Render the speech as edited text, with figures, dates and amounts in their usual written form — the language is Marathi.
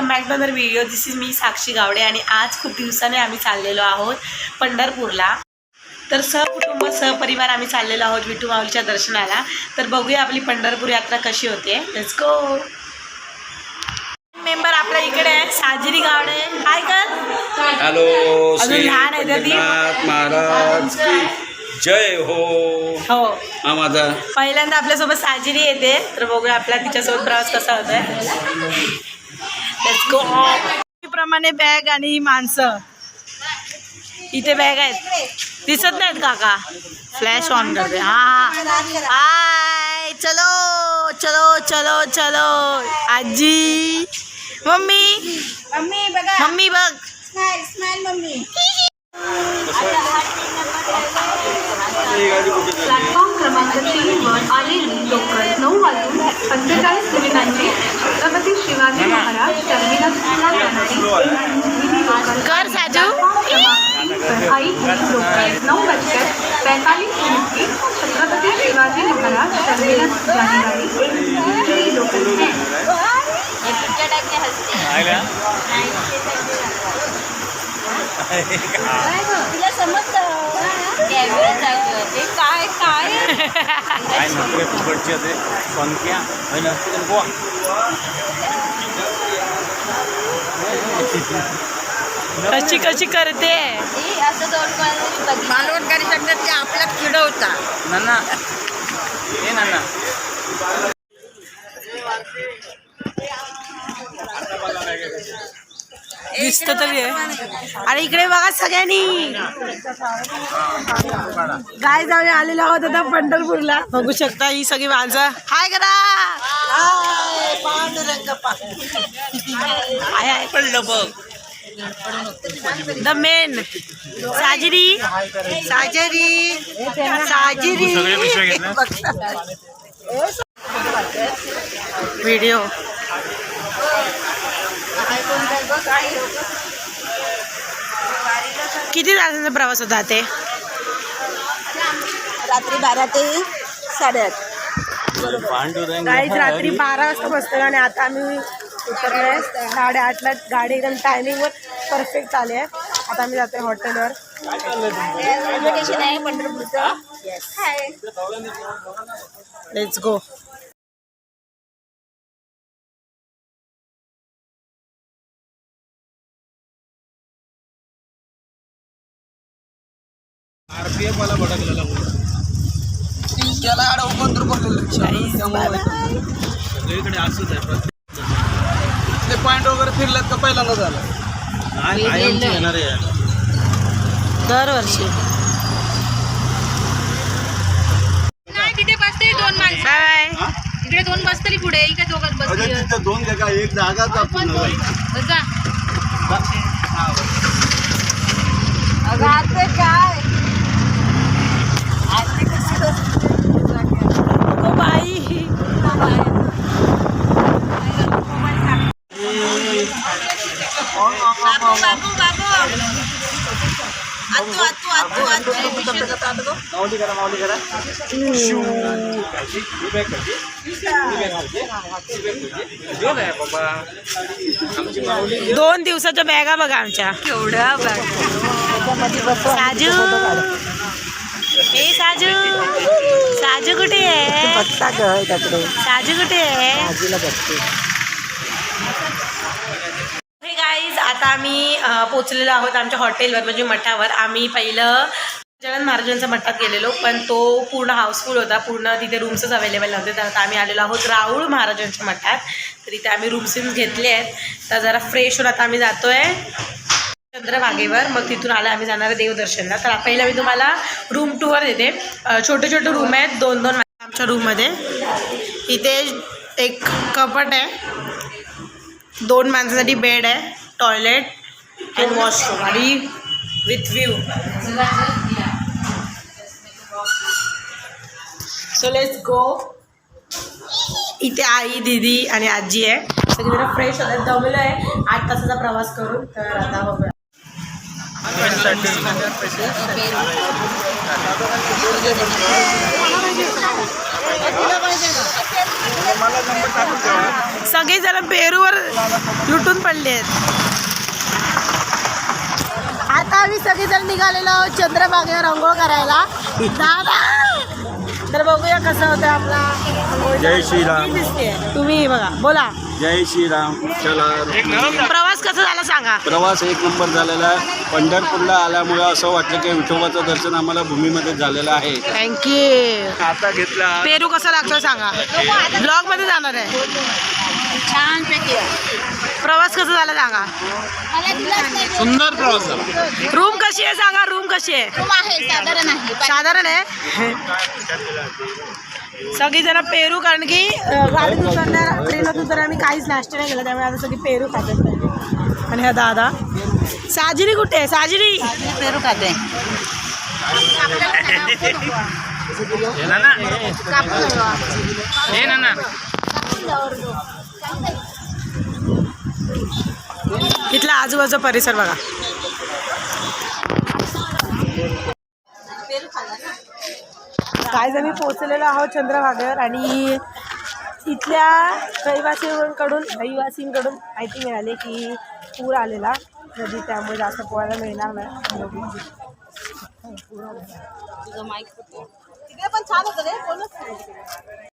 Welcome back to other video. This is me Sakshi Gawade आणि आज खूप दिवसाने आम्ही चाललेलो आहोत पंढरपूरला. तर सहकुटुंब सहपरिवार आम्ही चाललेलो आहोत विठू माऊलीच्या दर्शनाला. तर बघूया आपली पंढरपूर यात्रा कशी होते. Let's go. मेंबर आपल्या इकडे आहे साजिरी गावडे. हाय कर. हॅलो. अजून लहान आहे ती. महाराज जय हो. हो हा माझा पहिल्यांदा आपल्यासोबत साजिरी येते. तर बघूया आपला तिच्यासोबत प्रवास कसा होतोय. Let's go. प्रमाणे बॅग आणि माणसं इथे बॅग आहेत दिसत नाहीत काका. फ्लॅश ऑन करते. हा हाय. चलो चलो चलो चलो. आजी मम्मी मम्मी बघा. मम्मी बघ. Smile smile mummy. प्लॅटफॉर्म क्रमांक 3 वर आलेली लोकल 9:45 छत्रपती शिवाजी महाराज टर्मिनसला जाणारी कर साजू. आई लोकल 9:45 छत्रपती शिवाजी महाराज टर्मिनस जाने वाली लोकल है. तुला समजतं कॅमेरा चालू होते. काय काय काय नसते फुकटचे ते पंक्या आणि नसते पण गोवा. कशी कशी करते. असं दोन मालवण करू शकतात ते आपला चिडवता. नाना ए नाना दिसत तरी आहे. आणि इकडे बघा सगळ्यांनी गाय जाऊन आलेलो आहोत आता पंढरपूरला. बघू शकता ही सगळी माणसं. हाय करा. हाय पडलं बघ. The main Sajiri Sajiri Sajiri. Video किती तासांचा प्रवास होता ते. रात्री 12 ते 8:30. काहीच रात्री 12 वाजता बसतो आणि आता आम्ही उतरलोय 8:30ला. गाडी एकदम टायमिंगवर परफेक्ट आली आहे. आता आम्ही जातोय हॉटेलवर. इन्व्हिटेशन आहे पंढरपूरचं. Let's go. RPF वाला भडकलेला त्याला अडवून सगळीकडे असंच आहे. ते पॉइंट वगैरे फिरल्यात का पहिल्यांदा झालं. आयएमची येणार आहे दरवर्षी. नाही तिथे बसते 2 माणसं. बाय. इकडे 2 बसतरी पुढे इकडे दोघात बसते. तिथं 2 जागा एक जागाच आपण जा. अगं आता काय ओ बाई. बाबू बाबू बाबू. आतू आतू आतू आतू. माऊली करा. 2 दिवसाच्या बॅगा बघा आमच्या. केवढ्या बॅग. साजू ए साजू. साजू कुठे आहे. साजू कुठे आहे. हे गाईज आता आम्ही पोचलेलो आहोत आमच्या हॉटेलवर म्हणजे मठावर. आम्ही पहिलं गजानन महाराजांच्या मठात गेलेलो पण तो पूर्ण हाऊसफुल होता. पूर्ण तिथे रूम्सच अवेलेबल नव्हते. तर आता आम्ही आलेलो आहोत राऊळ महाराजांच्या मठात. तर इथे आम्ही रूम्स घेतले आहेत. तर जरा फ्रेश होऊन आता आम्ही जातोय चंद्रभागेवर. मग तिथून आलं आम्ही जाणार आहे देवदर्शनला. तर पहिला मी तुम्हाला रूम टूर देते. छोटे छोटे रूम आहेत 2-2 आमच्या रूममध्ये. इथे एक कपाट आहे. 2 माणसासाठी बेड आहे. टॉयलेट अँड वॉशरूम आणि with view. So let's go. इथे आई दीदी आणि आजी आहे. सगळी जरा फ्रेश होतात. दमलो आहे 8 तासाचा प्रवास करून. तर आता बघूया. सगळेजण पेरूवर लुटून पडले आहेत. आता आम्ही सगळेजण निघालेलो आहोत चंद्रभागेवर अंघोळ करायला. दादा तर बघूया कसं होतं आपला अंघोळ. जय श्रीराम. दिसते तुम्ही बघा, बोला. जय श्रीराम. चला, प्रवास कसा झाला सांगा. प्रवास एक नंबर झालेला आहे. पंढरपूरला आल्यामुळे असं वाटलं की विठोबाचं दर्शन आम्हाला भूमीमध्ये झालेलं आहे. थँक्यू. आता घेतला. पेरू कसा लागतोय सांगा. ब्लॉग मध्ये जाणार आहे. छान पैकी प्रवास कसा झाला सांगा. मला दिलाच नाही. सुंदर प्रवास झाला. रूम कशी आहे सांगा. रूम कशी आहे. रूम आहे साधारण आहे. साधारण आहे. सगळी जण पेरू, कारण की गाडीत उतरणार ट्रेनात उतर आम्ही काहीच नाश्ता नाही केला, त्यामुळे आता सगळी पेरू खातात. आणि ह्या दादा साजिरी कुठे आहे. साजिरी पेरू खाते. इथला आजूबाजूचा परिसर बघा. काय जणी पोहोचलेलो आहोत चंद्रभागेवर आणि इथल्या रहिवासींकडून माहिती मिळाली की पूर आलेला नदी, त्यामुळे जास्त पोहायला मिळणार नाही. तुझं माईक तिकडे पण छान होतं रे. कोणच नाही तिकडे.